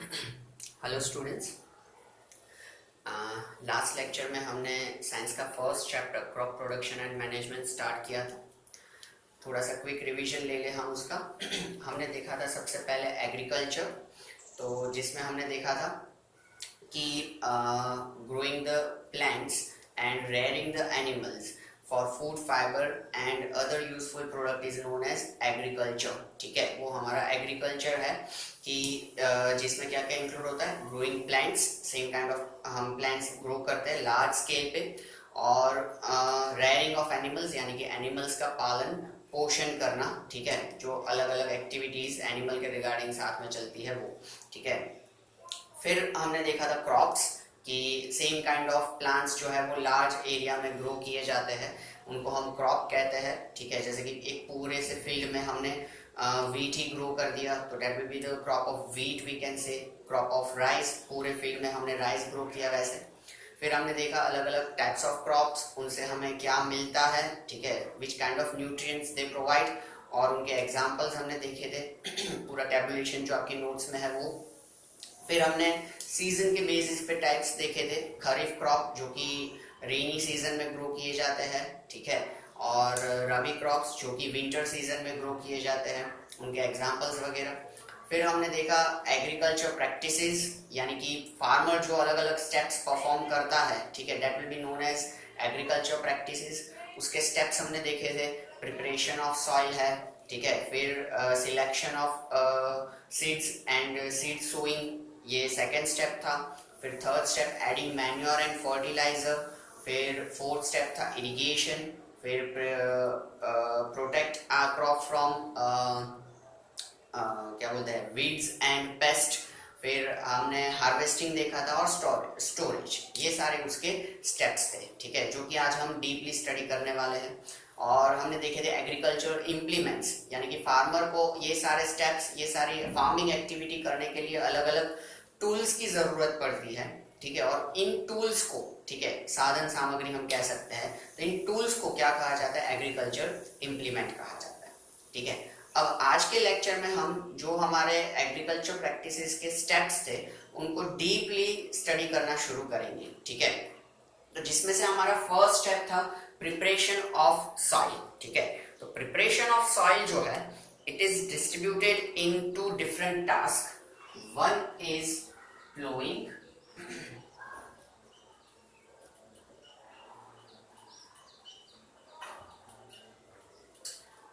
Hello students. Last lecture में हमने science का first chapter crop production and management start किया था। थोड़ा सा क्विक रिवीजन ले ले हम उसका। हमने देखा था सबसे पहले एग्रीकल्चर, तो जिसमें हमने देखा था कि growing the plants and rearing the animals for food fibre and other useful product is known as agriculture. ठीक है, वो हमारा एग्रीकल्चर है कि जिसमें क्या क्या इंक्लूड होता है, growing plants, same kind of हम प्लांट्स ग्रो करते हैं लार्ज स्केल पे, और रेयरिंग ऑफ एनिमल्स यानी कि एनिमल्स का पालन पोषण करना। ठीक है, जो अलग अलग एक्टिविटीज एनिमल के रिगार्डिंग साथ में चलती है वो। ठीक है, फिर हमने देखा था क्रॉप्स कि सेम काइंड ऑफ प्लांट्स जो है वो लार्ज एरिया में ग्रो किए जाते हैं, उनको हम क्रॉप कहते हैं। ठीक है, जैसे कि एक पूरे से फील्ड में हमने वीट ही ग्रो कर दिया तो that will be the crop of wheat, we can say crop of rice, पूरे फील्ड में हमने राइस ग्रो किया वैसे। फिर हमने देखा अलग अलग टाइप्स ऑफ क्रॉप्स, उनसे हमें क्या मिलता है। ठीक है, which kind of nutrients they provide, और उनके एग्जांपल्स हमने देखे थे। पूरा टेबुलेशन जो आपके नोट्स में है वो। फिर हमने सीजन के बेसिस पे टाइप्स देखे थे। खरीफ क्रॉप जो कि रेनी सीजन में ग्रो किए जाते हैं, ठीक है, और रबी क्रॉप्स जो कि विंटर सीजन में ग्रो किए जाते हैं, उनके एग्जांपल्स वगैरह। फिर हमने देखा एग्रीकल्चर प्रैक्टिसेस, यानी कि फार्मर जो अलग अलग स्टेप्स परफॉर्म करता है, ठीक है, that will be known as agriculture practices. उसके स्टेप्स हमने देखे थे। प्रिपरेशन ऑफ सॉइल है, ठीक है, फिर selection of seeds and seed sowing, ये सेकेंड स्टेप था। फिर third step adding manure and fertiliser. फिर फोर्थ स्टेप था इरिगेशन। फिर प्रोटेक्ट क्रॉप फ्रॉम क्या बोलते हैं, वीड्स एंड पेस्ट। फिर हमने हार्वेस्टिंग देखा था और स्टोरेज, ये सारे उसके स्टेप्स थे। ठीक है, जो कि आज हम डीपली स्टडी करने वाले हैं। और हमने देखे थे एग्रीकल्चर इम्प्लीमेंट्स, यानी कि फार्मर को ये सारे स्टेप्स, ये सारी फार्मिंग एक्टिविटी करने के लिए अलग अलग टूल्स की जरूरत पड़ती है। ठीक है, और इन टूल्स को, ठीक है, साधन सामग्री हम कह सकते हैं, तो इन टूल्स को क्या कहा जाता है, एग्रीकल्चर इम्प्लीमेंट कहा जाता है। ठीक है, अब आज के लेक्चर में हम जो हमारे एग्रीकल्चर प्रैक्टिसेस के स्टेप्स थे उनको डीपली स्टडी करना शुरू करेंगे। ठीक है, तो जिसमें से हमारा फर्स्ट स्टेप था प्रिपरेशन ऑफ सॉइल। ठीक है, तो प्रिपरेशन ऑफ सॉइल जो है it is distributed in two different task. One is ploughing,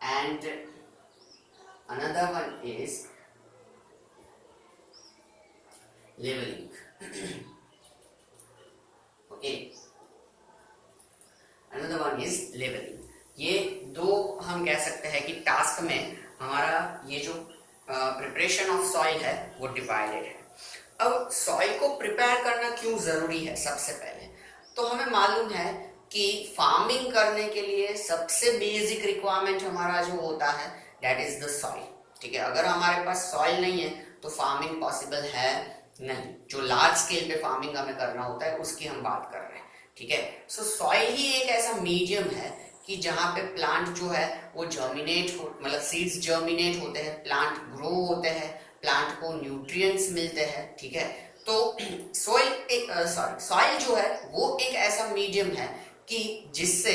and another one is leveling. Okay, another one is leveling. ये दो हम कह सकते हैं कि टास्क में हमारा ये जो प्रिपरेशन ऑफ सॉइल है वो डिवाइडेड है। अब सॉइल को प्रिपेयर करना क्यों जरूरी है, सबसे पहले तो हमें मालूम है कि फार्मिंग करने के लिए सबसे बेसिक रिक्वायरमेंट हमारा जो होता है दैट इज द सॉइल। ठीक है, अगर हमारे पास सॉइल नहीं है तो फार्मिंग पॉसिबल है नहीं। जो लार्ज स्केल पे फार्मिंग हमें करना होता है उसकी हम बात कर रहे हैं। ठीक है, सो सॉइल ही एक ऐसा मीडियम है कि जहाँ पे प्लांट जो है वो जर्मिनेट हो, मतलब सीड्स जर्मिनेट होते हैं, प्लांट ग्रो होते हैं, प्लांट को न्यूट्रिएंट्स मिलते हैं। ठीक है, तो सॉइल जो है वो एक ऐसा मीडियम है कि जिससे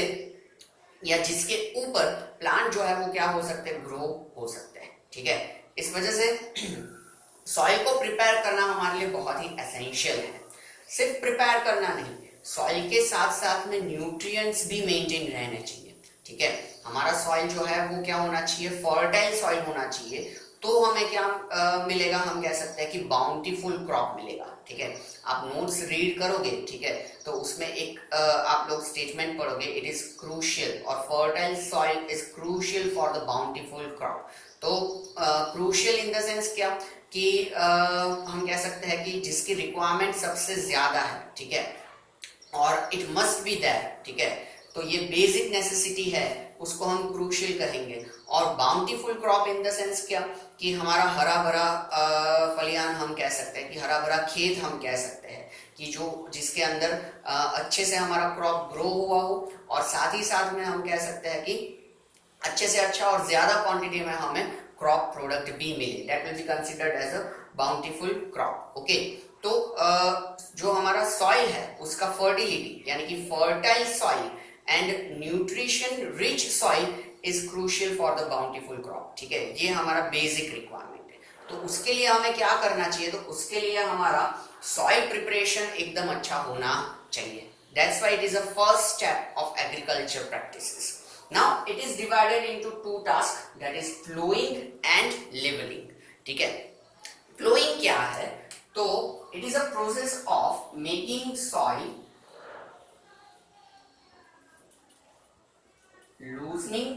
या जिसके ऊपर प्लांट जो है वो क्या हो सकते हैं, ग्रो हो सकते हैं। ठीक है, इस वजह से सॉइल को प्रिपेयर करना हमारे लिए बहुत ही एसेंशियल है। सिर्फ प्रिपेयर करना नहीं, सॉइल के साथ साथ में न्यूट्रिएंट्स भी मेंटेन रहने चाहिए। ठीक है, हमारा सॉइल जो है वो क्या होना चाहिए, फर्टाइल सॉइल होना चाहिए, तो हमें क्या मिलेगा, हम कह सकते हैं कि बाउंटीफुल क्रॉप मिलेगा। ठीक है, आप नोट्स रीड करोगे, ठीक है, तो उसमें एक आप लोग स्टेटमेंट पढ़ोगे, इट इज क्रूशियल और fertile soil is crucial for the bountiful crop. तो क्रूशियल इन द सेंस क्या कि हम कह सकते हैं कि जिसकी रिक्वायरमेंट सबसे ज्यादा है। ठीक है, और इट मस्ट बी देयर। ठीक है, तो ये बेसिक नेसेसिटी है, उसको हम क्रूशियल कहेंगे। और bountiful crop in the sense क्या कि हमारा हरा भरा फलियान हम कह सकते हैं, कि हरा भरा खेत हम कह सकते हैं, कि जो जिसके अंदर अच्छे से हमारा क्रॉप ग्रो हुआ हो, और साथ ही साथ में हम कह सकते हैं कि अच्छे से अच्छा और ज्यादा क्वांटिटी में हमें क्रॉप प्रोडक्ट भी मिले, that will be considered as a bountiful crop. Okay, तो जो हमारा सॉइल है उसका फर्टिलिटी यानी कि fertile soil and nutrition rich soil is crucial for the bountiful crop. ठीक है, ये हमारा बेसिक रिक्वायरमेंट है। तो उसके लिए हमें क्या करना चाहिए, तो उसके लिए हमारा सॉइल प्रिपरेशन एकदम अच्छा होना चाहिए। That's why it is a first step of agriculture practices. Now it is divided into two tasks, that is plowing and leveling. ठीक है, plowing क्या है, तो it is a process of making soil loosening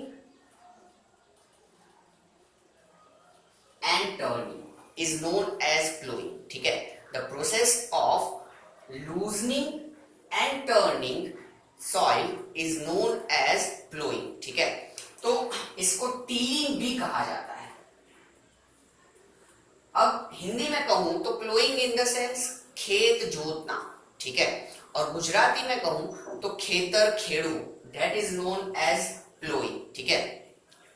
and turning is known as plowing। ठीक है, the process of loosening and turning soil is known as plowing। ठीक है, तो इसको टीलिंग भी कहा जाता है। अब हिंदी में कहूं तो प्लोइंग इन द सेंस खेत जोतना। ठीक है, और गुजराती में कहूं तो खेतर खेड़ू, that is known as ploughing. ठीक है,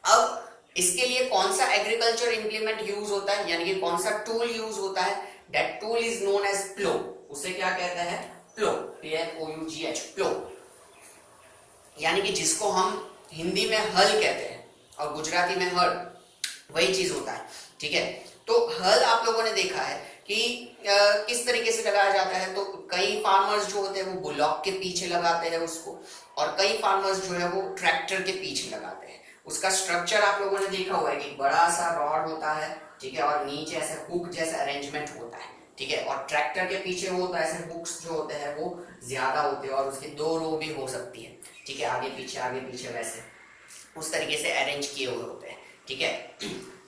अब इसके लिए कौन सा एग्रीकल्चर इंप्लीमेंट यूज होता है, यानी कि कौन सा टूल यूज होता है, that tool is known as plough. उसे क्या कहते हैं, प्लो, PLOUGH, प्लो, यानी कि जिसको हम हिंदी में हल कहते हैं और गुजराती में हल, वही चीज होता है। ठीक है, तो हल आप लोगों ने देखा है कि किस तरीके से लगाया जाता है, तो कई फार्मर्स जो होते हैं वो बुलॉक के पीछे लगाते हैं उसको, और कई फार्मर्स जो है वो ट्रैक्टर के पीछे लगाते हैं। उसका स्ट्रक्चर आप लोगों ने देखा हुआ है कि बड़ा सा रॉड होता है, ठीक है, और नीचे ऐसे हुक जैसा अरेंजमेंट होता है। ठीक है, और ट्रैक्टर के पीछे वो ऐसे हुक्स जो होते हैं वो ज्यादा होते हैं, और उसके 2 रो भी हो सकती है। ठीक है, आगे पीछे वैसे उस तरीके से अरेंज किए हुए होते हैं। ठीक है,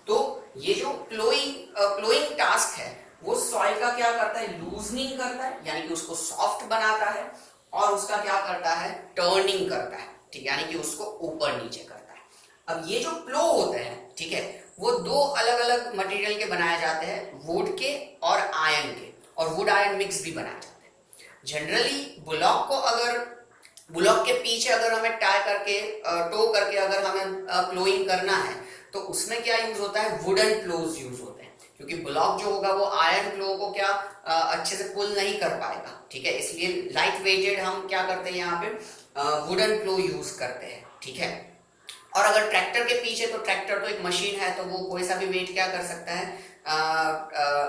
तो ये जो प्लोइंग टास्क है वो सॉइल का क्या करता है, लूजनिंग करता है, यानी कि उसको सॉफ्ट बनाता है, और उसका क्या करता है, टर्निंग करता है। ठीक, यानी कि उसको ऊपर नीचे करता है। अब ये जो प्लो होते हैं, ठीक है, वो 2 अलग अलग मटेरियल के बनाए जाते हैं, वुड के और आयरन के, और वुड आयरन मिक्स भी बनाए जाते हैं। जनरली बुलॉक के पीछे अगर हमें टाई करके टो करके अगर हमें प्लोइंग करना है, तो उसमें क्या यूज होता है, वुडन प्लोज यूज होते हैं, क्योंकि ब्लॉक जो होगा वो आयरन प्लो को क्या अच्छे से पुल नहीं कर पाएगा। ठीक है, इसलिए लाइट वेटेड हम क्या करते हैं, यहाँ पे वुडन प्लो यूज करते हैं। ठीक है, और अगर ट्रैक्टर के पीछे, तो ट्रैक्टर तो एक मशीन है, तो वो कोई सा भी वेट क्या कर सकता है,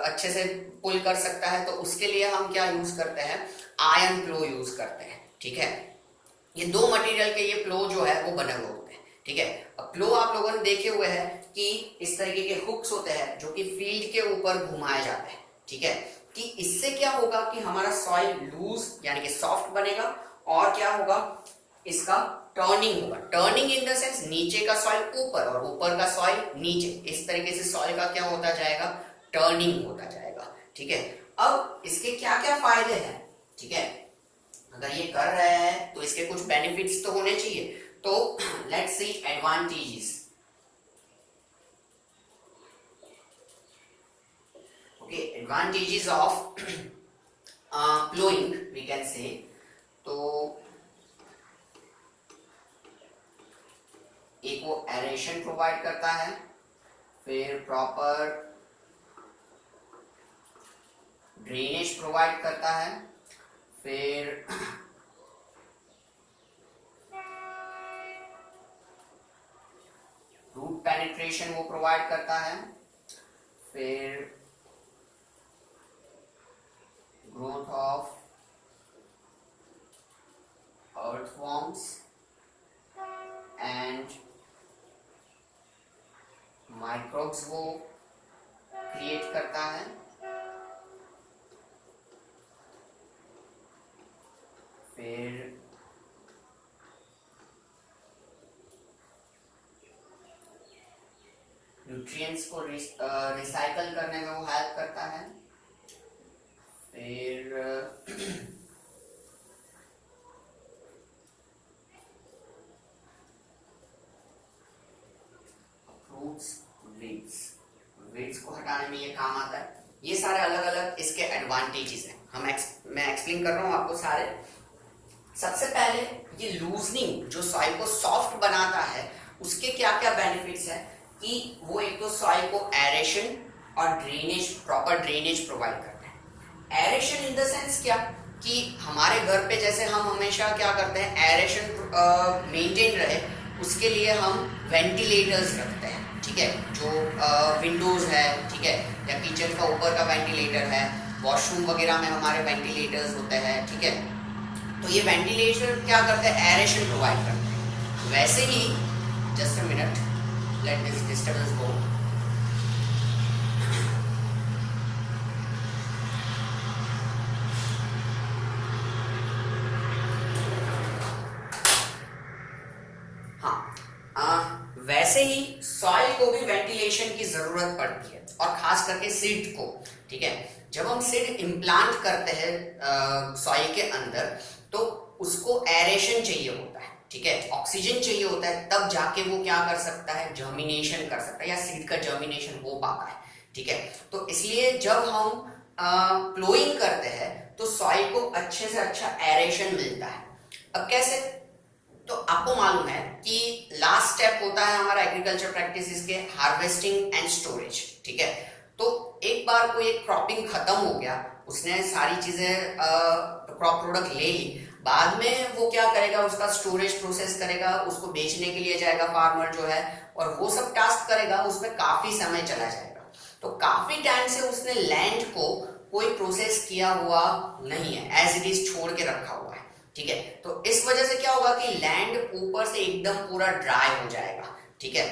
अच्छे से पुल कर सकता है, तो उसके लिए हम क्या यूज करते हैं, आयरन प्लो यूज करते हैं। ठीक है, ये 2 मटेरियल के ये प्लो जो है वो बने हुए होते हैं। ठीक है, अब प्लो आप लोगों ने देखे हुए हैं कि इस तरीके के हुक्स होते हैं जो कि फील्ड के ऊपर घुमाए जाते हैं। ठीक है, कि इससे क्या होगा कि हमारा सॉइल लूज यानी कि सॉफ्ट बनेगा, और क्या होगा, इसका टर्निंग होगा। टर्निंग इन द सेंस नीचे का सॉइल ऊपर और ऊपर का सॉइल नीचे, इस तरीके से सॉइल का क्या होता जाएगा, टर्निंग होता जाएगा। ठीक है, अब इसके क्या क्या फायदे हैं। ठीक है, अगर ये कर रहे हैं तो इसके कुछ बेनिफिट्स तो होने चाहिए। तो let's see advantages. Okay, advantages of ploughing we can say, तो एक वो एरेशन प्रोवाइड करता है, फिर प्रॉपर ड्रेनेज प्रोवाइड करता है, फिर रूट पेनिट्रेशन वो प्रोवाइड करता है, फिर growth of earthworms and microbes वो क्रिएट करता है, फिर न्यूट्रिएंट्स को रिसाइकल करने में वो हेल्प करता है, फिर फ्रूट्स वीड्स को हटाने में ये काम आता है। ये सारे अलग अलग इसके एडवांटेजेस हैं, मैं एक्सप्लेन कर रहा हूँ आपको सारे। सबसे पहले ये लूजनिंग जो सॉइल को सॉफ्ट बनाता है, उसके क्या क्या बेनिफिट्स हैं। कि वो एक तो सॉइल को एरेशन और ड्रेनेज, प्रॉपर ड्रेनेज प्रोवाइड करते हैं। एरेशन इन द सेंस क्या कि हमारे घर पे जैसे हम हमेशा क्या करते हैं, एरेशन मेंटेन रहे उसके लिए हम वेंटिलेटर्स रखते हैं, ठीक है, जो विंडोज है, ठीक है, या किचन का ऊपर का वेंटिलेटर है, वॉशरूम वगैरह में हमारे वेंटिलेटर्स होते हैं, ठीक है। तो ये वेंटिलेटर क्या करते हैं, एरेशन प्रोवाइड करते हैं। वैसे ही just a minute, let this disturbance go. वैसे ही सॉइल को भी वेंटिलेशन की जरूरत पड़ती है, और खास करके सीड को, ठीक है। जब हम सीड इम्प्लांट करते हैं सॉइल के अंदर, तो उसको एरेशन चाहिए होता है, ठीक है, ऑक्सीजन चाहिए होता है, तब जाके वो क्या कर सकता है, जर्मिनेशन कर सकता है, या सीड का जर्मिनेशन हो पाता है, ठीक है। तो इसलिए जब हम प्लोइंग करते हैं तो सॉइल को अच्छे से अच्छा एरेशन मिलता है। अब कैसे, तो आपको मालूम है कि लास्ट स्टेप होता है हमारा एग्रीकल्चर प्रैक्टिसेस के हार्वेस्टिंग एंड स्टोरेज, ठीक है। तो एक बार कोई एक क्रॉपिंग खत्म हो गया, उसने सारी चीजें क्रॉप प्रोडक्ट ले ली, बाद में वो क्या करेगा, उसका स्टोरेज प्रोसेस करेगा, उसको बेचने के लिए जाएगा फार्मर जो है, और वो सब टास्क करेगा, उसमें काफी समय चला जाएगा। तो काफी टाइम से उसने लैंड को कोई प्रोसेस किया हुआ नहीं है, एज इट इज छोड़ के रखा हुआ है, ठीक है। तो इस वजह से क्या होगा कि लैंड ऊपर से एकदम पूरा ड्राई हो जाएगा, ठीक है,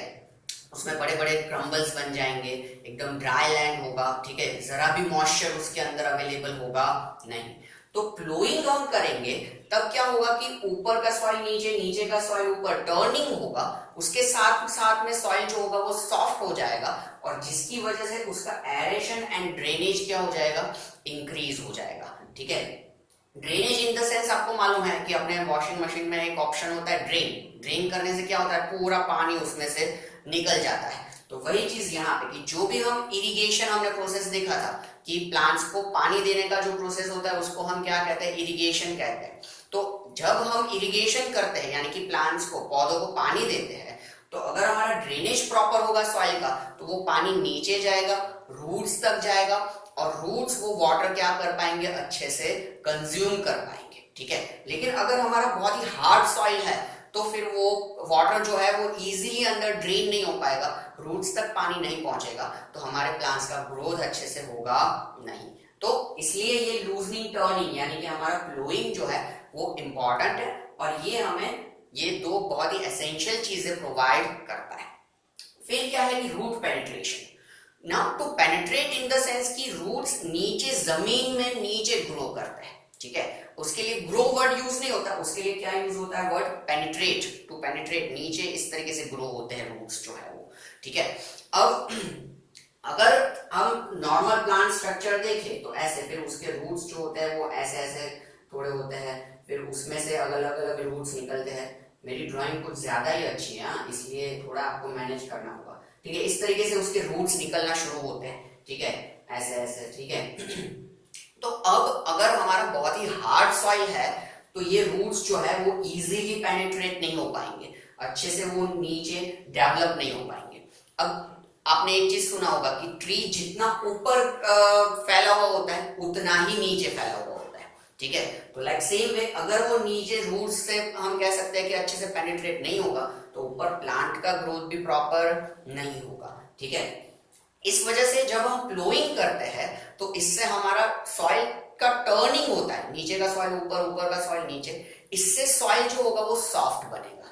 उसमें बड़े बड़े क्रम्बल्स बन जाएंगे, एकदम ड्राई लैंड होगा, ठीक है, जरा भी मॉइस्चर उसके अंदर अवेलेबल होगा नहीं। तो प्लोइंग हम करेंगे तब क्या होगा कि ऊपर का सॉइल नीचे, नीचे का सॉइल ऊपर, टर्निंग होगा, उसके साथ साथ में सॉइल जो होगा वो सॉफ्ट हो जाएगा, और जिसकी वजह से उसका एरेशन एंड ड्रेनेज क्या हो जाएगा, इंक्रीज हो जाएगा, ठीक है। ड्रेनेज इन द सेंस आपको मालूम है कि अपने वॉशिंग मशीन में एक ऑप्शन होता है ड्रेन, ड्रेन करने से क्या होता है, पूरा पानी उसमें से निकल जाता है। तो वही चीज यहाँ पे कि जो भी हम इरिगेशन हमने प्रोसेस देखा था कि प्लांट्स को पानी देने का जो प्रोसेस होता है उसको हम क्या कहते हैं, इरिगेशन कहते हैं। तो जब हम इरिगेशन करते हैं यानी कि प्लांट्स को, पौधों को पानी देते हैं, तो अगर हमारा ड्रेनेज प्रॉपर होगा सॉइल का, तो वो पानी नीचे जाएगा, रूट्स तक जाएगा, और रूट्स वो वाटर क्या कर पाएंगे, अच्छे से कंज्यूम कर पाएंगे, ठीक है। लेकिन अगर हमारा बहुत ही हार्ड सॉइल है तो फिर वो वाटर जो है वो इजीली अंदर ड्रेन नहीं हो पाएगा, रूट्स तक पानी नहीं पहुंचेगा, तो हमारे प्लांट्स का ग्रोथ अच्छे से होगा नहीं। तो इसलिए ये लूजनिंग टर्निंग यानी कि हमारा फ्लोइंग जो है वो इंपॉर्टेंट है, और ये हमें ये दो बहुत ही एसेंशियल चीजें प्रोवाइड करता है। फिर क्या है कि root penetration. Now to penetrate in the sense कि रूट्स नीचे जमीन में नीचे ग्रो करते हैं, ठीक है। उसके लिए ग्रो वर्ड यूज नहीं होता, उसके लिए क्या यूज होता है, वर्ड पेनिट्रेट। टू पेनिट्रेट, नीचे इस तरीके से ग्रो होते हैं रूट्स जो है वो, ठीक है। अब अगर हम नॉर्मल प्लांट स्ट्रक्चर देखें तो ऐसे, फिर उसके रूट्स जो होते हैं वो ऐसे ऐसे थोड़े होते हैं, फिर उसमें से अलग अलग रूट्स निकलते हैं। मेरी ड्राइंग कुछ ज्यादा ही अच्छी है, इसलिए थोड़ा आपको मैनेज करना होगा, ठीक है। इस तरीके से उसके रूट्स निकलना शुरू होते हैं, ठीक है, ऐसे ऐसे, ठीक है। तो अब अगर हमारा बहुत ही हार्ड सॉइल है तो ये रूट्स जो है वो इजीली पेनिट्रेट नहीं हो पाएंगे, अच्छे से वो नीचे डेवलप नहीं हो पाएंगे। अब आपने एक चीज सुना होगा कि ट्री जितना ऊपर फैला हुआ होता है उतना ही नीचे फैला हुआ होता है, ठीक है। तो लाइक सेम वे अगर वो नीचे रूट्स से हम कह सकते हैं कि अच्छे से पेनिट्रेट नहीं होगा, तो ऊपर प्लांट का ग्रोथ भी प्रॉपर नहीं होगा, ठीक है। इस वजह से जब हम प्लोइंग करते हैं तो इससे हमारा सॉइल का टर्निंग होता है, नीचे का सॉइल ऊपर, ऊपर का सॉइल नीचे, इससे सॉइल जो होगा वो सॉफ्ट बनेगा,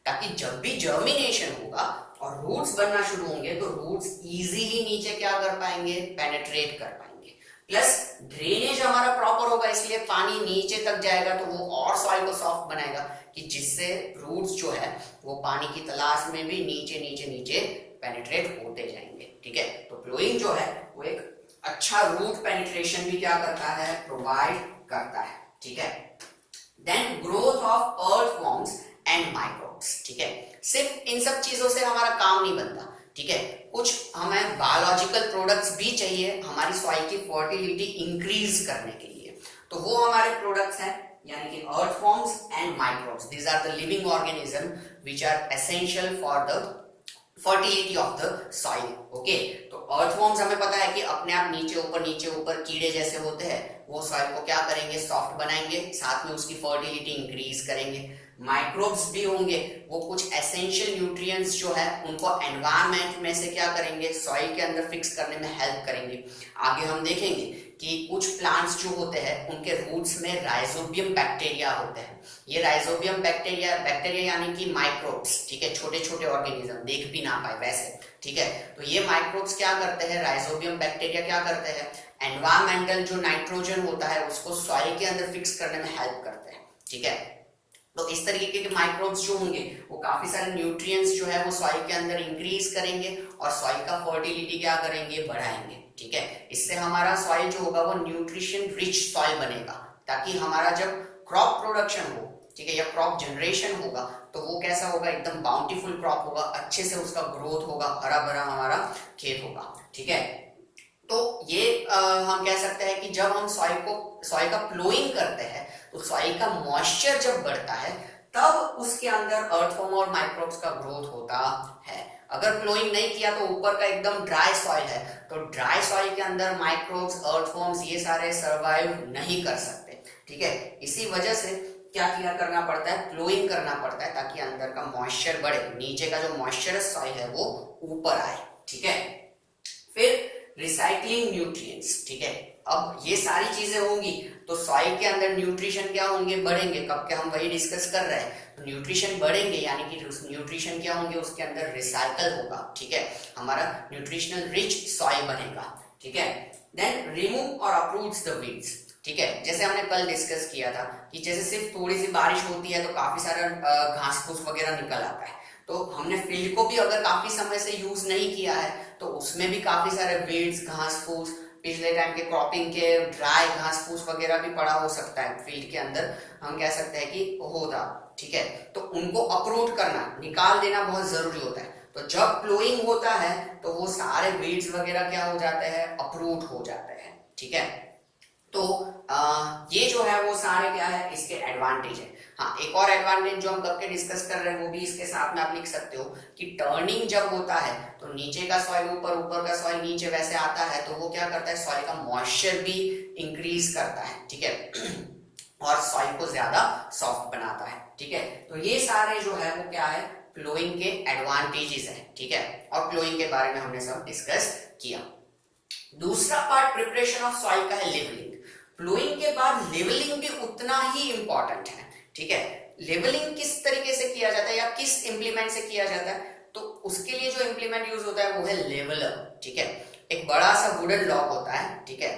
ताकि जब भी जर्मिनेशन होगा और रूट्स बनना शुरू होंगे तो रूट्स इजीली नीचे क्या कर पाएंगे, पेनिट्रेट कर पाएंगे। प्लस ड्रेनेज हमारा प्रॉपर होगा, इसलिए पानी नीचे तक जाएगा तो वो और सॉइल को सॉफ्ट बनाएगा, कि जिससे रूट्स जो है वो पानी की तलाश में भी नीचे नीचे नीचे पेनिट्रेट होते जाएंगे, ठीक है। तो प्लोइंग जो है वो एक अच्छा रूट पेनिट्रेशन भी क्या करता है, प्रोवाइड करता है, ठीक है। Then growth of earthworms and microbes, ठीक है। सिर्फ इन सब चीजों से हमारा काम नहीं बनता, ठीक है। कुछ हमें बायोलॉजिकल प्रोडक्ट्स भी चाहिए हमारी सॉइल की फर्टिलिटी इंक्रीज करने के लिए, तो वो हमारे प्रोडक्ट्स हैं यानी कि earthworms and microbes. These are the living organism which are essential for the fertility of the soil. Okay, तो अर्थवॉर्म्स हमें पता है कि अपने आप नीचे ऊपर कीड़े जैसे होते हैं, वो सॉइल को क्या करेंगे, सॉफ्ट बनाएंगे, साथ में उसकी फर्टिलिटी इंक्रीज करेंगे। माइक्रोब्स भी होंगे, वो कुछ एसेंशियल न्यूट्रिएंट्स जो है उनको एनवायरनमेंट में से क्या करेंगे, सॉइल के अंदर फिक्स करने में हेल्प करेंगे। आगे हम देखेंगे कि कुछ प्लांट्स जो होते हैं उनके रूट्स में राइजोबियम बैक्टीरिया होते हैं। ये राइजोबियम बैक्टीरिया यानी कि माइक्रोब्स, ठीक है, छोटे छोटे ऑर्गेनिज्म, देख भी ना पाए वैसे, ठीक है। तो ये माइक्रोब्स क्या करते हैं, राइजोबियम बैक्टीरिया क्या करते हैं, एनवायरमेंटल जो नाइट्रोजन होता है उसको सॉइल के अंदर फिक्स करने में हेल्प करते हैं, ठीक है। तो इस तरीके के माइक्रोब्स जो होंगे वो काफी सारे न्यूट्रिएंट्स जो है वो सॉइल के अंदर इंक्रीज करेंगे और सॉइल का फर्टिलिटी क्या करेंगे, बढ़ाएंगे, ठीक है। इससे हमारा सॉइल जो होगा वो न्यूट्रिशन रिच सॉइल बनेगा, ताकि हमारा जब क्रॉप प्रोडक्शन हो, ठीक है, या क्रॉप जनरेशन होगा तो वो कैसा होगा, एकदम बाउंटीफुल क्रॉप होगा, अच्छे से उसका ग्रोथ होगा, हरा भरा हमारा खेत होगा, ठीक है। तो ये हम कह सकते हैं कि जब हम सॉइल का प्लोइंग करते हैं तो सॉइल का मॉइस्चर जब बढ़ता है तब उसके अंदर अर्थवॉर्म और माइक्रोब्स का ग्रोथ होता है। अगर प्लोइंग नहीं किया तो ऊपर का एकदम ड्राई सॉइल है, तो ड्राई सॉइल के अंदर माइक्रोब्स, अर्थवॉर्म्स ये सारे सर्वाइव नहीं कर सकते, ठीक है। इसी वजह से क्या किया करना पड़ता है, प्लोइंग करना पड़ता है, ताकि अंदर का मॉइस्चर बढ़े, नीचे का जो मॉइस्चरस सॉइल है वो ऊपर आए, ठीक है। फिर रिसाइकलिंग न्यूट्रिएंट्स, ठीक है। अब ये सारी चीजें होंगी तो सॉइल के अंदर न्यूट्रिशन क्या होंगे, बढ़ेंगे। कब के हम वही डिस्कस कर रहे हैं, तो न्यूट्रिशन बढ़ेंगे यानी कि न्यूट्रिशन क्या होंगे, उसके अंदर रिसाइकल होगा, ठीक है, हमारा न्यूट्रिशनल रिच सॉइल बनेगा, ठीक है। देन रिमूव और अप्रूव्स द वीड्स, ठीक है। जैसे हमने कल डिस्कस किया था कि जैसे सिर्फ थोड़ी सी बारिश होती है तो काफी सारा घास फूस वगैरह निकल आता है, तो हमने फील्ड को भी अगर काफी समय से यूज नहीं किया है तो उसमें भी काफी सारे वीड्स, घास फूस, पिछले टाइम के क्रॉपिंग के ड्राई घास फूस वगैरह भी पड़ा हो सकता है फील्ड के अंदर, हम कह सकते हैं कि होता, ठीक है। तो उनको अपरूट करना, निकाल देना बहुत जरूरी होता है। तो जब प्लोइंग होता है तो वो सारे वीड्स वगैरह क्या हो जाते हैं, अपरूट हो जाते हैं, ठीक है। तो ये जो है वो सारे क्या है, इसके एडवांटेज है। हाँ, एक और एडवांटेज जो हम करके डिस्कस कर रहे हैं वो भी इसके साथ में आप लिख सकते हो कि टर्निंग जब होता है तो नीचे का सॉइल ऊपर, ऊपर का सॉइल नीचे वैसे आता है, तो वो क्या करता है, सॉइल का मॉइस्चर भी इंक्रीज करता है, ठीक है, और सॉइल को ज्यादा सॉफ्ट बनाता है, ठीक है। तो ये सारे जो है वो क्या है, प्लोइंग के एडवांटेजेस है, ठीक है। और प्लोइंग के बारे में हमने सब डिस्कस किया। दूसरा पार्ट प्रिपरेशन ऑफ सॉइल का है लेवलिंग। प्लोइंग के बाद लेवलिंग भी उतना ही इंपॉर्टेंट है, ठीक है। लेवलिंग किस तरीके से किया जाता है या किस इंप्लीमेंट से किया जाता है, तो उसके लिए जो इंप्लीमेंट यूज होता है वो है लेवलर, ठीक है। एक बड़ा सा वुडन लॉग होता है, ठीक है,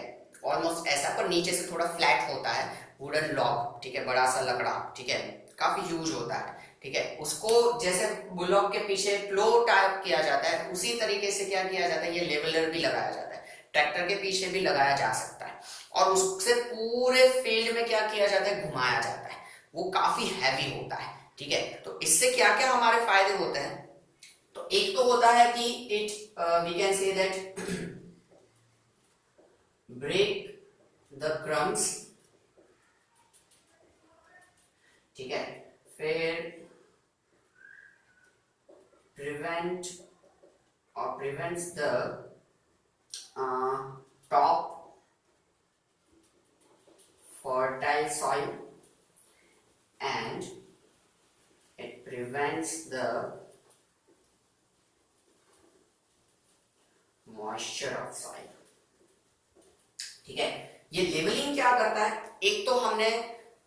ऑलमोस्ट ऐसा पर नीचे से थोड़ा फ्लैट होता है, वुडन लॉग, ठीक है, बड़ा सा लकड़ा, ठीक है, काफी यूज होता है, ठीक है। उसको जैसे बुलॉक के पीछे प्लो टाइप किया जाता है, उसी तरीके से क्या किया जाता है, ये लेवलर भी लगाया जाता है, ट्रैक्टर के पीछे भी लगाया जा सकता है, और उससे पूरे फील्ड में क्या किया जाता है, घुमाया जाता है। वो काफी हैवी होता है, ठीक है। तो इससे क्या क्या हमारे फायदे होते हैं, तो एक तो होता है कि it we can say that break the crumbs, ठीक है। फिर prevents the top fertile soil, and it prevents the moisture of soil, ठीक है। ये लेवलिंग क्या करता है, एक तो हमने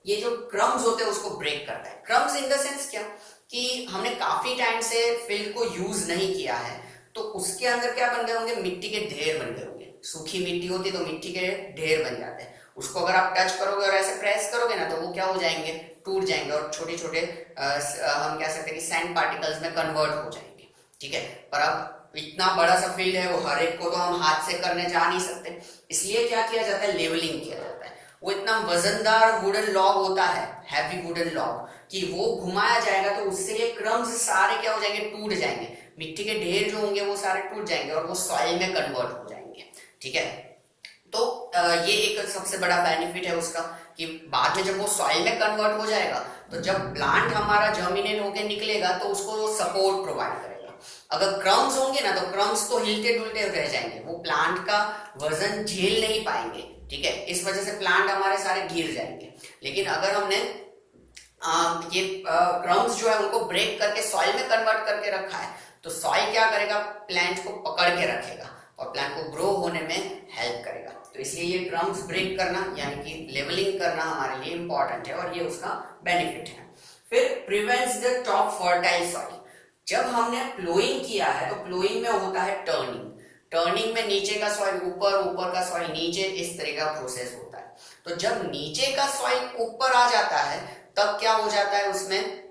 ये जो क्रम्स होते हैं उसको ब्रेक करता है। क्रम्स इन द सेंस क्या, कि हमने काफी टाइम से फील्ड को यूज नहीं किया है, तो उसके अंदर क्या बन गए होंगे, मिट्टी के ढेर बन गए होंगे। सूखी मिट्टी होती तो मिट्टी के ढेर बन जाते हैं, उसको अगर आप टच करोगे और ऐसे प्रेस करोगे ना तो वो क्या हो जाएंगे, टूट जाएंगे और छोटे छोटे हम कह सकते हैं कि सैंड पार्टिकल्स में कन्वर्ट हो जाएंगे, ठीक है। पर अब इतना बड़ा सा फील्ड है, वो हर एक को तो हम हाथ से करने जा नहीं सकते, इसलिए क्या किया जाता है, लेवलिंग किया जाता है। वो इतना वजनदार वुडन लॉग होता है, हैवी वुडन लॉग, कि वो घुमाया जाएगा तो उससे ये क्रम्स सारे क्या हो जाएंगे, टूट जाएंगे, मिट्टी के ढेर जो होंगे वो सारे टूट जाएंगे और वो सॉइल में कन्वर्ट हो जाएंगे, ठीक है। तो ये एक सबसे बड़ा बेनिफिट है उसका, कि बाद में जब वो सॉइल में कन्वर्ट हो जाएगा तो जब प्लांट हमारा जर्मिनेट होकर निकलेगा तो उसको वो सपोर्ट प्रोवाइड करेगा। अगर क्रम्स होंगे ना तो क्रम्स तो हिलते डुलते रह जाएंगे, वो प्लांट का वजन झेल नहीं पाएंगे, ठीक है, इस वजह से प्लांट हमारे सारे गिर जाएंगे। लेकिन अगर हमने ये क्रम्स जो है उनको ब्रेक करके सॉइल में कन्वर्ट करके रखा है, तो सॉइल क्या करेगा, प्लांट को पकड़ के रखेगा और प्लांट को ग्रो होने में हेल्प करेगा। तो इसलिए ये क्रम्स ब्रेक करना यानी कि लेवलिंग करना हमारे लिए इंपॉर्टेंट है और ये उसका बेनिफिट है। फिर prevents the top fertile soil. जब हमने प्लोइंग किया है तो प्लोइंग में होता है टर्निंग, टर्निंग में नीचे का सॉइल ऊपर, ऊपर का सॉइल नीचे, इस तरह का प्रोसेस होता है। तो जब नीचे का सॉइल ऊपर आ जाता है तब क्या हो जाता है, उसमें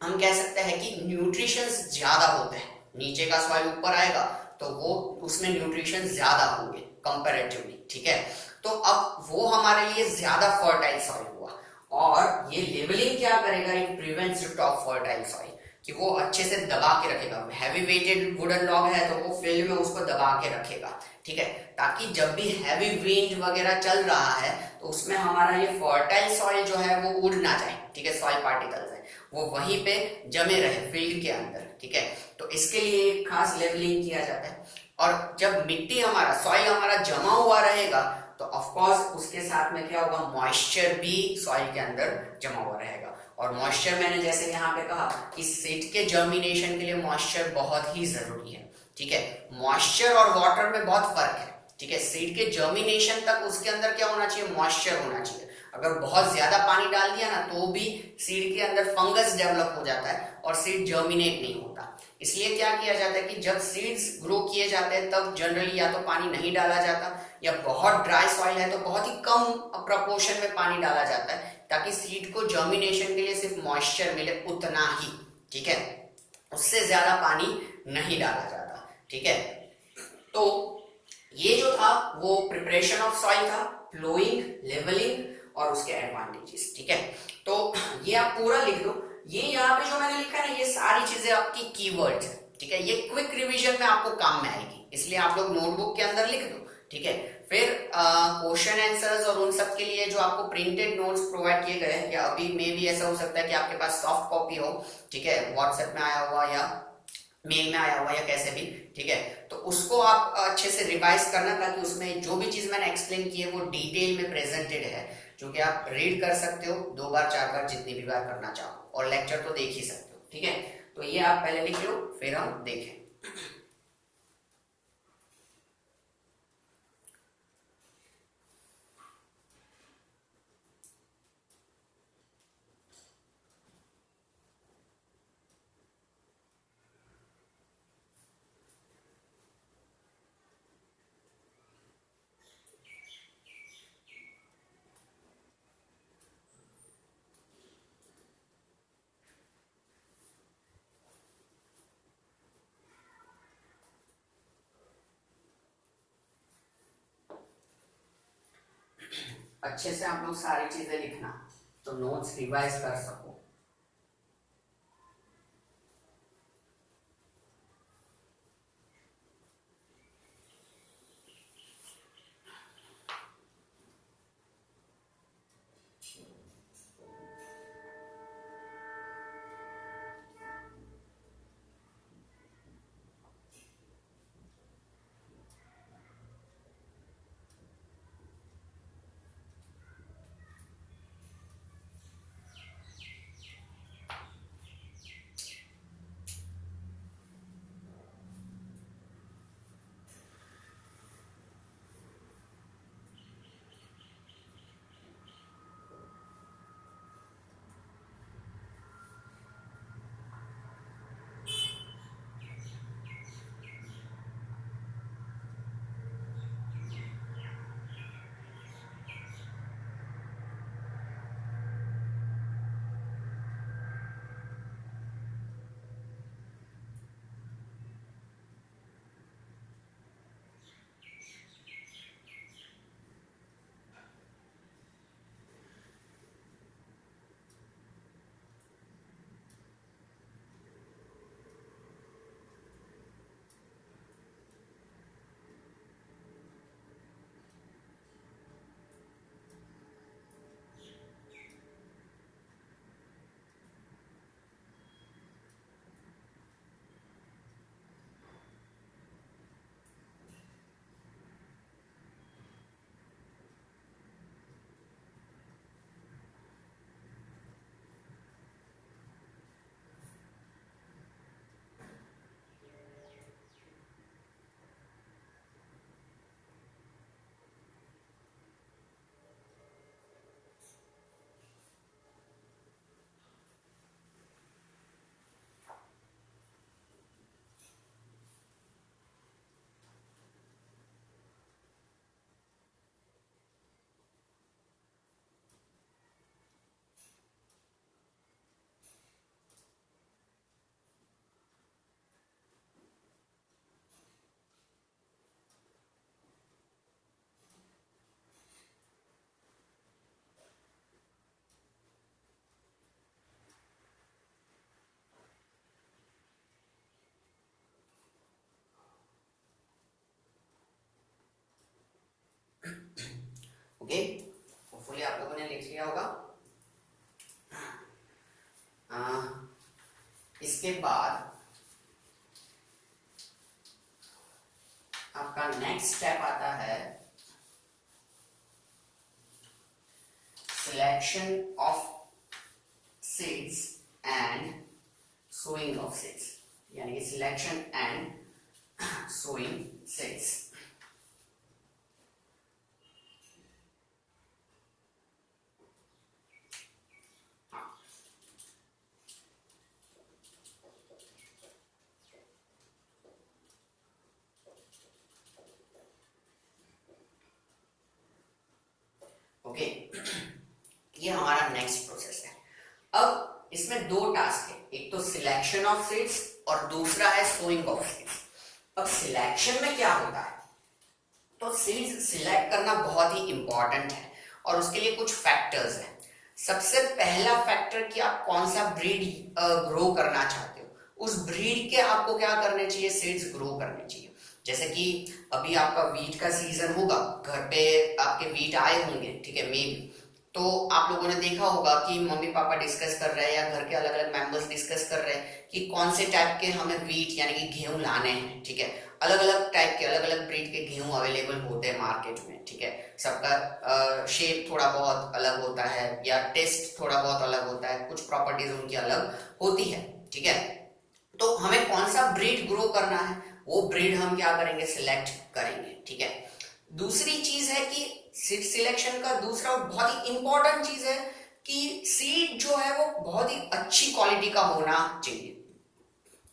हम कह सकते हैं कि न्यूट्रिशंस ज्यादा होते हैं। नीचे का सॉइल ऊपर आएगा तो वो उसमें न्यूट्रिशन ज्यादा होंगे कंपैरेटिवली, ठीक है। तो अब वो हमारे लिए ज्यादा फर्टाइल सॉइल हुआ। और ये लेवलिंग क्या करेगा, it prevents top fertile soil, कि वो अच्छे से दबा के रखेगा। हैवी वेटेड वुडन लॉग है तो वो फील्ड में उसको दबा के रखेगा, ठीक है, ताकि जब भी हैवी विंड वगैरह चल रहा है तो उसमें हमारा ये फर्टाइल सॉइल जो है वो उड़ ना जाए, ठीक है, सॉइल पार्टिकल्स है वो वहीं पे जमे रहे फील्ड के अंदर, ठीक है। तो इसके लिए खास लेवलिंग किया जाता है। और जब मिट्टी हमारा, सॉइल हमारा जमा हुआ रहेगा तो ऑफ कोर्स उसके साथ में क्या होगा, मॉइस्चर भी सॉइल के अंदर जमा हुआ रहेगा। और मॉइस्चर मैंने जैसे यहाँ पे कहा कि सीड के जर्मिनेशन के लिए मॉइस्चर बहुत ही जरूरी है, ठीक है। मॉइस्चर और वाटर में बहुत फर्क है, ठीक है। सीड के जर्मिनेशन तक उसके अंदर क्या होना चाहिए, मॉइस्चर होना चाहिए। अगर बहुत ज्यादा पानी डाल दिया ना तो भी सीड के अंदर फंगस डेवलप हो जाता है और सीड जर्मिनेट नहीं होता। इसलिए क्या किया जाता है कि जब सीड्स ग्रो किए जाते हैं तब जनरली या तो पानी नहीं डाला जाता, या बहुत ड्राई सॉइल है तो बहुत ही कम प्रपोर्शन में पानी डाला जाता है, ताकि सीड को जर्मिनेशन के लिए सिर्फ मॉइस्चर मिले उतना ही, ठीक है, उससे ज्यादा पानी नहीं डाला जाता, ठीक है। तो ये जो था वो प्रिपरेशन ऑफ सॉइल था, फ्लोइंग, लेवलिंग और उसके एडवांटेजेस, ठीक है। तो ये आप पूरा लिख दो। ये यहाँ पे जो मैंने लिखा है ना, ये सारी चीजें आपकी कीवर्ड्स है, ठीक है। ये क्विक रिवीजन में आपको काम में आएगी, इसलिए आप लोग नोटबुक के अंदर लिख दो, ठीक है। फिर क्वेश्चन आंसर्स और उन सब के लिए जो आपको प्रिंटेड नोट्स प्रोवाइड किए गए हैं, या अभी मे भी ऐसा हो सकता है कि आपके पास सॉफ्ट कॉपी हो, ठीक है, व्हाट्सएप में आया हुआ या मेल में आया हुआ या कैसे भी, ठीक है। तो उसको आप अच्छे से रिवाइज करना, ताकि उसमें जो भी चीज मैंने एक्सप्लेन की है वो डिटेल में प्रेजेंटेड है, जो कि आप रीड कर सकते हो 2 बार 4 बार जितनी भी बार करना चाहो, और लेक्चर तो देख ही सकते हो, ठीक है। तो ये आप पहले लिख लो फिर हम देखें। अच्छे से आप लोग सारी चीजें लिखना तो नोट्स रिवाइज कर सको। ओके, होपफुली आप लोगों ने लिख लिया होगा। इसके बाद आपका नेक्स्ट स्टेप आता है selection of seeds and sowing of seeds, यानी कि selection and sowing seeds. Okay, ये हमारा नेक्स्ट प्रोसेस है। अब इसमें दो टास्क है, एक तो सिलेक्शन ऑफ सीड्स और दूसरा है सोइंग ऑफ सीड्स। अब सिलेक्शन में क्या होता है, तो सीड्स सिलेक्ट करना बहुत ही इंपॉर्टेंट है और उसके लिए कुछ फैक्टर्स हैं। सबसे पहला फैक्टर कि आप कौन सा ब्रीड ग्रो करना चाहते हो, उस ब्रीड के आपको क्या करने चाहिए, सीड्स ग्रो करने चाहिए। जैसे कि अभी आपका वीट का सीजन होगा, घर पे आपके वीट आए होंगे, ठीक है, मे बी, तो आप लोगों ने देखा होगा कि मम्मी पापा डिस्कस कर रहे हैं या घर के अलग अलग मेंबर्स डिस्कस कर रहे हैं कि कौन से टाइप के हमें वीट यानी कि गेहूं लाने हैं, ठीक है। अलग अलग टाइप के अलग अलग ब्रीड के गेहूं अवेलेबल होते हैं मार्केट में, ठीक है। सबका शेप थोड़ा बहुत अलग होता है या टेस्ट थोड़ा बहुत अलग होता है, कुछ प्रॉपर्टीज उनकी अलग होती है, ठीक है। तो हमें कौन सा ब्रीड ग्रो करना है, वो ब्रीड हम क्या करेंगे, सिलेक्ट करेंगे, ठीक है। दूसरी चीज है कि सीड सिलेक्शन का दूसरा बहुत ही इंपॉर्टेंट चीज है कि सीड जो है वो बहुत ही अच्छी क्वालिटी का होना चाहिए,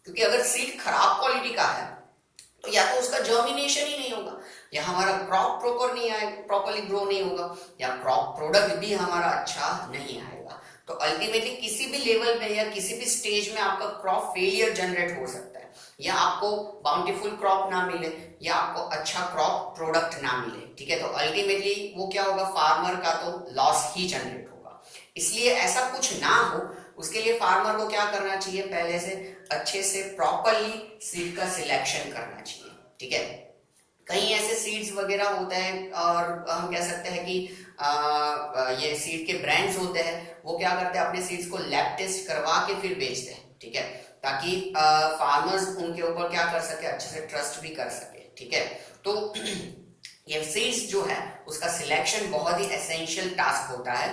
क्योंकि अगर सीड खराब क्वालिटी का है तो या तो उसका जर्मिनेशन ही नहीं होगा, या हमारा क्रॉप प्रॉपर नहीं आएगा, प्रॉपरली ग्रो नहीं होगा, या क्रॉप प्रोडक्ट भी हमारा अच्छा नहीं आएगा। तो अल्टीमेटली किसी भी लेवल पे या किसी भी स्टेज में आपका क्रॉप फेलियर जनरेट हो सकता है, या आपको बाउंटीफुल क्रॉप ना मिले, या आपको अच्छा क्रॉप प्रोडक्ट ना मिले, ठीक है। तो अल्टीमेटली वो क्या होगा, फार्मर का तो लॉस ही जनरेट होगा। इसलिए ऐसा कुछ ना हो, उसके लिए फार्मर को क्या करना चाहिए, पहले से अच्छे से प्रॉपरली सीड का सिलेक्शन करना चाहिए, ठीक है। कई ऐसे सीड्स वगैरह होते हैं और हम कह सकते हैं कि ये सीड के ब्रांड्स होते हैं, वो क्या करते हैं, अपने सीड्स को लैब टेस्ट करवा के फिर बेचते हैं, ठीक है, ताकि फार्मर्स उनके ऊपर क्या कर सके, अच्छे से ट्रस्ट भी कर सके, ठीक है। तो ये सीड्स जो है उसका सिलेक्शन बहुत ही एसेंशियल टास्क होता है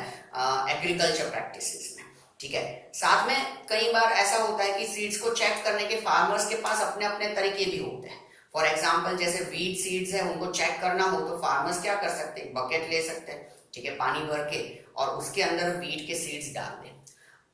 एग्रीकल्चर प्रैक्टिसेस में, ठीक है। साथ में कई बार ऐसा होता है कि सीड्स को चेक करने के फार्मर्स के पास अपने अपने तरीके भी होते हैं। फॉर एग्जाम्पल जैसे वीट सीड्स है, उनको चेक करना हो तो फार्मर्स क्या कर सकते हैं, बकेट ले सकते हैं, ठीक है, पानी भर के, और उसके अंदर वीट के सीड्स डाल दें।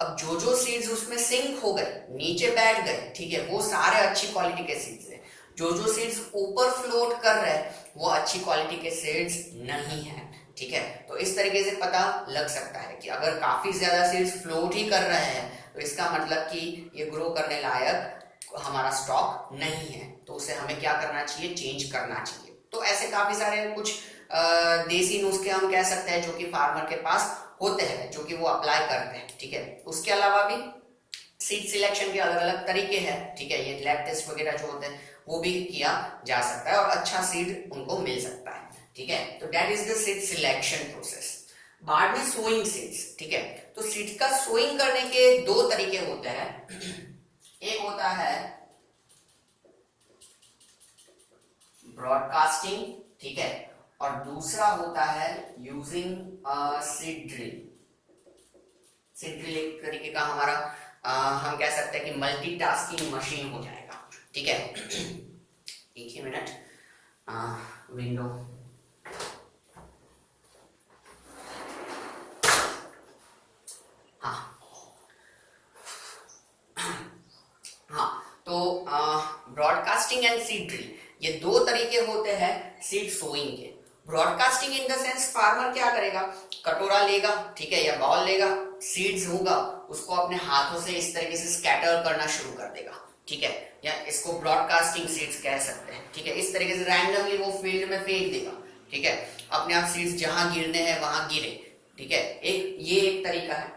अब जो सीड्स उसमें सिंक हो गए, नीचे बैठ गए, ठीक है, वो सारे अच्छी क्वालिटी के सीड्स है। जो सीड्स ऊपर फ्लोट कर रहे हैं वो अच्छी क्वालिटी के सीड्स नहीं है, ठीक है। तो इस तरीके से पता लग सकता है कि अगर काफी ज्यादा सीड्स फ्लोट ही कर रहे हैं तो इसका मतलब कि ये ग्रो करने लायक हमारा स्टॉक नहीं है, तो उसे हमें क्या करना चाहिए, चेंज करना चाहिए। तो ऐसे काफी सारे कुछ देसी नुस्खे हम कह सकते हैं जो कि फार्मर के पास होते हैं, जो कि वो अप्लाई करते हैं, ठीक है। उसके अलावा भी सीड सिलेक्शन के अलग अलग तरीके हैं, ठीक है। ये लैब टेस्ट वगैरह जो होते हैं वो भी किया जा सकता है और अच्छा सीड उनको मिल सकता है, ठीक है। तो that is the seed selection process. बाद में सोइंग सीड्स, ठीक है। तो सीड का सोइंग करने के दो तरीके होते हैं। एक होता है ब्रॉडकास्टिंग, ठीक है, और दूसरा होता है using seed drill. Seed drill एक तरीके का हमारा हम कह सकते हैं कि मल्टीटास्किंग मशीन हो जाएगा, ठीक है। एक ही मिनट, विंडो तो ब्रॉडकास्टिंग एंड सीड ड्रिल, ये दो तरीके होते हैं सीड सोइंग के। Broadcasting in the sense farmer क्या करेगा, कटोरा लेगा, ठीक है, या बॉल लेगा, सीड्स होगा, उसको अपने हाथों से इस तरीके से स्कैटर करना शुरू कर देगा, ठीक है, या इसको ब्रॉडकास्टिंग सीड्स कह सकते हैं, ठीक है। इस तरीके से रैंडमली वो फील्ड में फेंक देगा, ठीक है, अपने आप सीड्स जहां गिरने हैं वहां गिरे, ठीक है। ये एक तरीका है।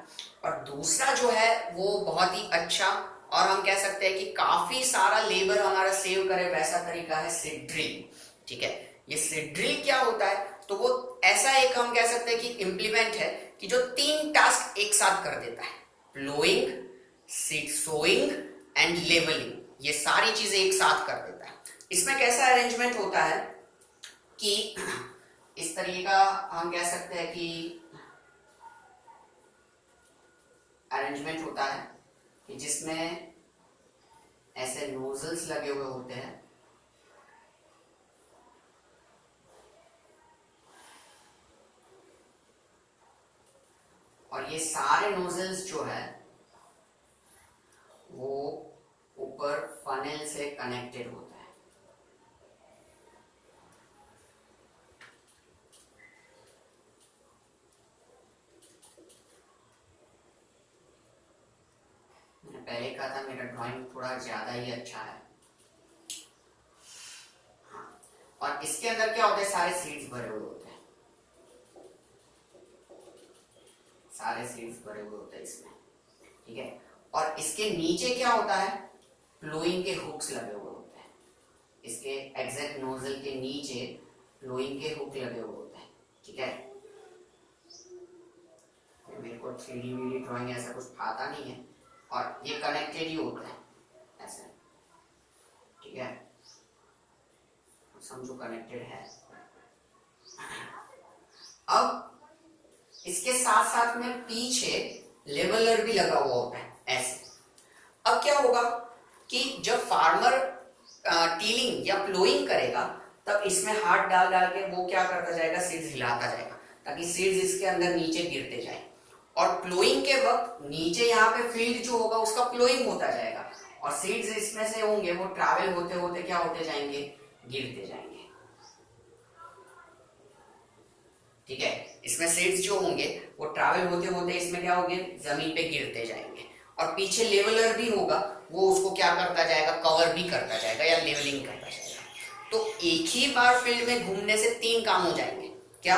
और दूसरा जो है वो बहुत ही अच्छा और हम कह सकते हैं कि काफी सारा लेबर हमारा सेव करे वैसा तरीका है सीड ड्रिल, ठीक है। ये सीड ड्रिल क्या होता है तो वो ऐसा एक हम कह सकते हैं कि इम्प्लीमेंट है कि जो 3 टास्क एक साथ कर देता है, ploughing, seed sowing and levelling, ये सारी चीजें एक साथ कर देता है। इसमें कैसा अरेंजमेंट होता है कि इस तरीके का हम कह सकते हैं कि अरेंजमेंट होता है कि जिसमें ऐसे नोजल्स लगे हुए होते हैं, और ये सारे नोजल्स जो है वो ऊपर फनेल से कनेक्टेड होता है। मैंने पहले कहा था मेरा ड्राइंग थोड़ा ज्यादा ही अच्छा है। हाँ, और इसके अंदर क्या होता है, सारे सीड्स भरे हुए होते हैं, सारे सीड्स भरे हुए होते हैं इसमें, ठीक है। और इसके नीचे क्या होता है, प्लोइंग के हुक्स लगे हुए होते हैं, इसके एग्जैक्ट नोजल के नीचे प्लोइंग के हुक लगे हुए होते हैं, ठीक है। मेरे को 3D वीडी ड्राइंग ऐसा कुछ आता नहीं है, और ये कनेक्टेड ही होता है ऐसे, ठीक है, समझो कनेक्टेड है। अब इसके साथ साथ में पीछे लेवलर भी लगा हुआ होता है ऐसे। अब क्या होगा कि जब फार्मर टीलिंग या प्लोइंग करेगा तब इसमें हाथ डाल डाल के वो क्या करता जाएगा, सीड्स हिलाता जाएगा ताकि सीड्स इसके अंदर नीचे गिरते जाए। और प्लोइंग के वक्त नीचे यहाँ पे फील्ड जो होगा उसका प्लोइंग होता जाएगा, और सीड्स इसमें से होंगे वो ट्रैवल होते होते क्या होते जाएंगे, गिरते जाएंगे, ठीक है। इसमें सीड्स जो होंगे वो ट्रैवल होते होते इसमें क्या होंगे, जमीन पे गिरते जाएंगे। और पीछे लेवलर भी होगा, वो उसको क्या करता जाएगा, कवर भी करता जाएगा या लेवलिंग करता जाएगा। तो एक ही बार फील्ड में घूमने से 3 काम हो जाएंगे, क्या,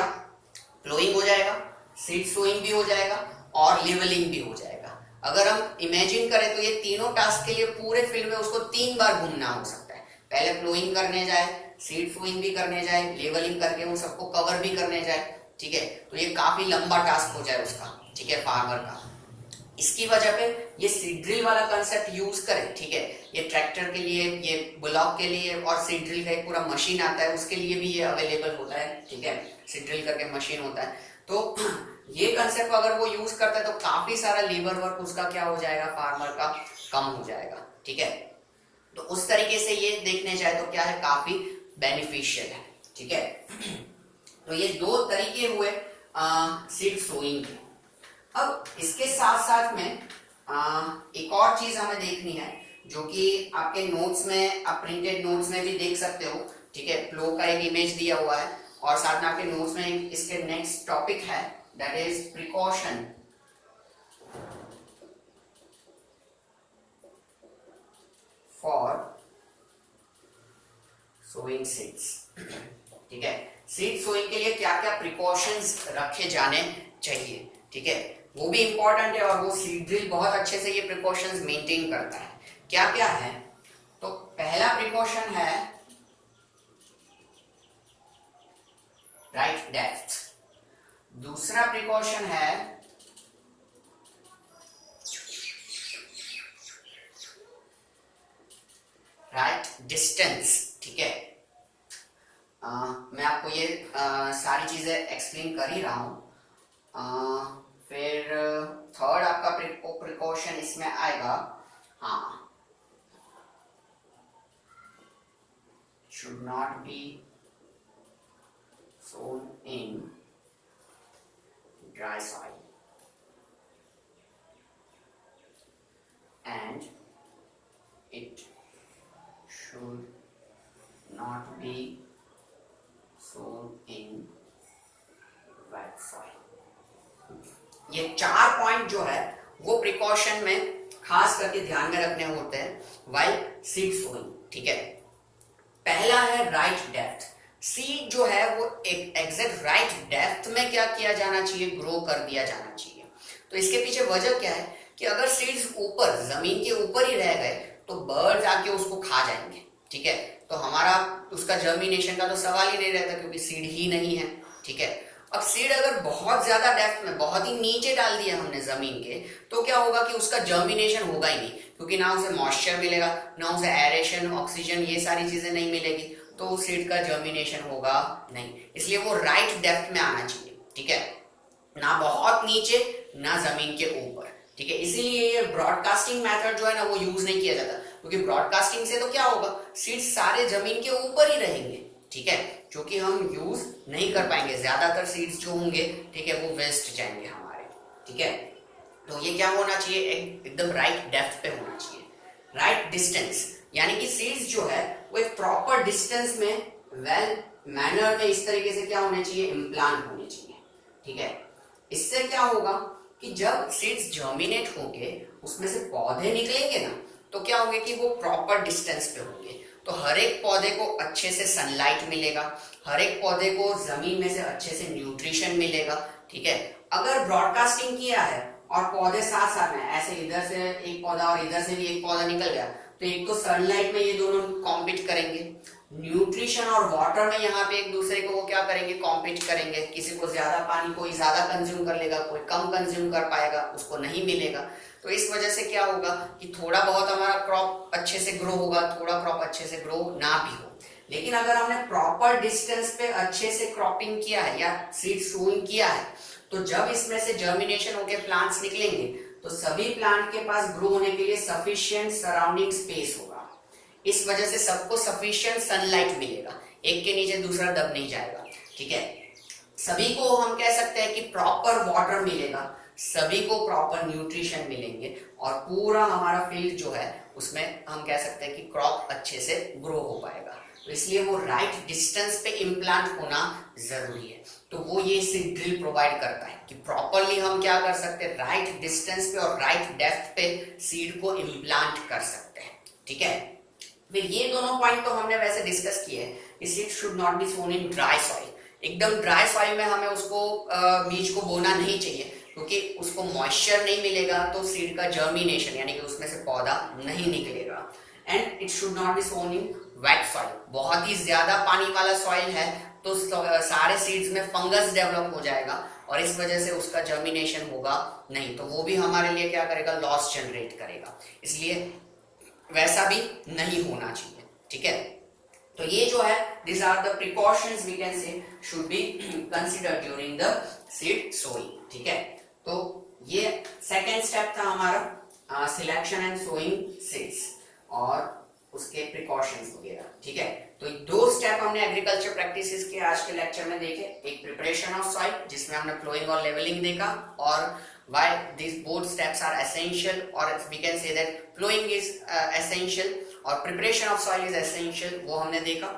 प्लोइंग हो जाएगा, सीड सोइंग भी हो जाएगा और लेवलिंग भी हो जाएगा। अगर हम इमेजिन करें तो ये तीनों टास्क के लिए पूरे फील्ड में उसको 3 बार घूमना हो सकता है। पहले प्लोइंग करने जाए, सीड सोइंग भी करने जाए, लेवलिंग करके उन सबको कवर भी करने जाए, ठीक है। तो ये काफी लंबा टास्क हो जाए उसका, ठीक है, फार्मर का। इसकी वजह पे ये सीड ड्रिल वाला कंसेप्ट यूज करें, ठीक है। ये ट्रैक्टर के लिए, ये ब्लॉक के लिए, और सीड ड्रिल का एक पूरा मशीन आता है उसके लिए भी ये अवेलेबल होता है, ठीक है, सीड ड्रिल करके मशीन होता है। तो ये कंसेप्ट अगर वो यूज करता है तो काफी सारा लेबर वर्क उसका क्या हो जाएगा, फार्मर का कम हो जाएगा, ठीक है। तो उस तरीके से ये देखने जाए तो क्या है, काफी बेनिफिशियल है, ठीक है। तो ये 2 तरीके हुए सीड सोइंग के। अब इसके साथ साथ में एक और चीज हमें देखनी है जो कि आपके नोट्स में, आप प्रिंटेड नोट्स में भी देख सकते हो, ठीक है। प्लो का एक इमेज दिया हुआ है और साथ में आपके नोट्स में इसके नेक्स्ट टॉपिक है, that is precaution for sowing seeds, ठीक है। सीड सोइंग के लिए क्या क्या प्रिकॉशंस रखे जाने चाहिए, ठीक है, वो भी इंपॉर्टेंट है। और वो सीड ड्रिल बहुत अच्छे से ये प्रिकॉशंस मेंटेन करता है। क्या क्या है, तो पहला प्रिकॉशन है राइट डेप्थ, दूसरा प्रिकॉशन है राइट डिस्टेंस, ठीक है। मैं आपको ये सारी चीजें एक्सप्लेन कर ही रहा हूं। फिर थर्ड आपका प्रिकॉशन इसमें आएगा, हाँ, should not be sown in dry soil and it should not be sown in wet soil। ये 4 पॉइंट जो है वो प्रिकॉशन में खास करके ध्यान में रखने होते हैं वाइल सीड सोइंग, ठीक है। पहला है राइट डेप्थ। सीड जो है वो एक एग्जैक्ट राइट डेप्थ में क्या किया जाना चाहिए, ग्रो कर दिया जाना चाहिए। तो इसके पीछे वजह क्या है कि अगर सीड्स ऊपर, जमीन के ऊपर ही रह गए तो बर्ड्स आके उसको खा जाएंगे, ठीक है। तो हमारा उसका जर्मिनेशन का तो सवाल ही नहीं रहता क्योंकि सीड ही नहीं है, ठीक है। अब सीड अगर बहुत ज्यादा डेप्थ में, बहुत ही नीचे डाल दिया हमने जमीन के, तो क्या होगा कि उसका जर्मिनेशन होगा ही नहीं, क्योंकि ना उसे मॉइस्चर मिलेगा, ना उसे एरेशन, ऑक्सीजन, ये सारी चीजें नहीं मिलेगी, तो उस सीड का जर्मिनेशन होगा नहीं। इसलिए वो राइट डेप्थ में आना चाहिए, ठीक है, ना बहुत नीचे ना जमीन के ऊपर, ठीक है। इसीलिए ये ब्रॉडकास्टिंग मेथड जो है ना वो यूज नहीं किया जाता, क्योंकि ब्रॉडकास्टिंग से तो क्या होगा, सीड्स सारे जमीन के ऊपर ही रहेंगे, ठीक है, जो कि हम यूज नहीं कर पाएंगे। ज्यादातर सीड्स जो होंगे, ठीक है, वो वेस्ट जाएंगे हमारे, ठीक है। तो ये क्या होना चाहिए, एकदम राइट डेप्थ पे होना चाहिए, राइट डिस्टेंस, यानी कि सीड्स जो है वो एक प्रॉपर डिस्टेंस में वेल मैनर में इस तरीके से क्या होने चाहिए, इम्प्लांट होने चाहिए, ठीक है। इससे क्या होगा कि जब सीड्स जर्मिनेट होंगे, उसमें से पौधे निकलेंगे ना, तो क्या होंगे कि वो प्रॉपर डिस्टेंस पे होंगे, तो हर एक पौधे को अच्छे से सनलाइट मिलेगा, हर एक पौधे को जमीन में से अच्छे से न्यूट्रिशन मिलेगा, ठीक है। अगर ब्रॉडकास्टिंग किया है और पौधे साथ साथ में ऐसे इधर से एक पौधा और इधर से भी एक पौधा निकल गया, तो एक तो सनलाइट में ये दोनों कॉम्पीट करेंगे, न्यूट्रिशन और वाटर में यहाँ पे एक दूसरे को वो क्या करेंगे, कॉम्पीट करेंगे। किसी को ज्यादा पानी, कोई ज्यादा कंज्यूम कर लेगा, कोई कम कंज्यूम कर पाएगा, उसको नहीं मिलेगा। तो इस वजह से क्या होगा कि थोड़ा बहुत हमारा क्रॉप अच्छे से ग्रो होगा, थोड़ा क्रॉप अच्छे से ग्रो ना भी हो। लेकिन अगर हमने प्रॉपर डिस्टेंस पे अच्छे से क्रॉपिंग किया है या सीड सोइंग किया है, तो जब इसमें से जर्मिनेशन होके प्लांट्स निकलेंगे, तो सभी प्लांट के पास ग्रो होने के लिए सफिशिएंट सराउंडिंग स्पेस होगा। इस वजह से सबको सफिशिएंट सनलाइट मिलेगा, एक के नीचे दूसरा दब नहीं जाएगा, ठीक है। सभी को हम कह सकते हैं कि प्रॉपर वाटर मिलेगा, सभी को प्रॉपर न्यूट्रिशन मिलेंगे, और पूरा हमारा फील्ड जो है उसमें हम कह सकते हैं कि क्रॉप अच्छे से ग्रो हो पाएगा। तो इसलिए वो राइट डिस्टेंस पे इम्प्लांट होना जरूरी है। तो वो ये सीड ड्रिल प्रोवाइड करता है कि प्रॉपरली हम क्या कर सकते हैं, राइट डिस्टेंस पे और राइट डेप्थ पे सीड को इम्प्लांट कर सकते हैं, ठीक है। फिर ये दोनों पॉइंट तो हमने वैसे डिस्कस किए कि seed should not be sown in dry soil. एकदम ड्राई सॉइल में हमें उसको बीज को बोना नहीं चाहिए, क्योंकि उसको मॉइस्चर नहीं मिलेगा, तो सीड का जर्मिनेशन यानी कि उसमें से पौधा नहीं निकलेगा। And it should not be sown in wet soil. बहुत ही ज्यादा पानी वाला सॉइल है तो सारे सीड्स में फंगस डेवलप हो जाएगा, और इस वजह से उसका जर्मिनेशन होगा नहीं, तो वो भी हमारे लिए क्या करेगा, लॉस जनरेट करेगा। इसलिए वैसा भी नहीं होना चाहिए, ठीक है। तो ये जो है, this are the precautions we can say should be considered during the seed sowing, ठीक है। तो ये सेकेंड स्टेप था हमारा सिलेक्शन एंड सोइंग सीड्स और उसके प्रिकॉशंस वगैरह, ठीक है। तो दो स्टेप हमने एग्रीकल्चर प्रैक्टिसेस के आज के लेक्चर में देखे, एक प्रिपरेशन ऑफ सॉइल जिसमें हमने प्लोइंग और लेवलिंग देखा, और why these both steps are essential, or we can say that plowing is essential और preparation of soil is essential, वो हमने देखा।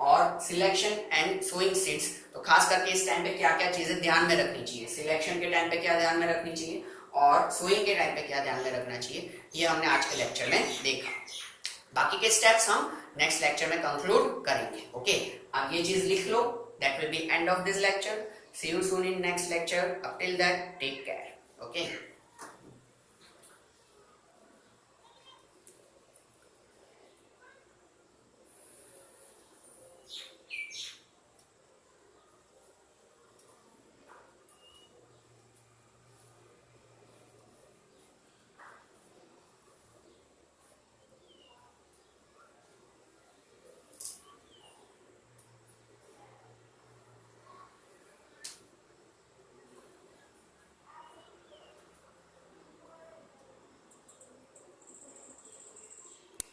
और सिलेक्शन एंड सोइंग सीड्स, तो खास करके इस टाइम पे क्या क्या चीजें ध्यान में रखनी चाहिए, सिलेक्शन के टाइम पे क्या ध्यान में रखनी चाहिए और सोइंग के टाइम पे क्या ध्यान में रखना चाहिए, ये हमने आज के लेक्चर में देखा। बाकी के स्टेप्स हम नेक्स्ट लेक्चर में कंक्लूड करेंगे, ओके। अब ये चीज लिख लो, that will be end of this lecture. See you soon in next lecture. Up till that take care, okay।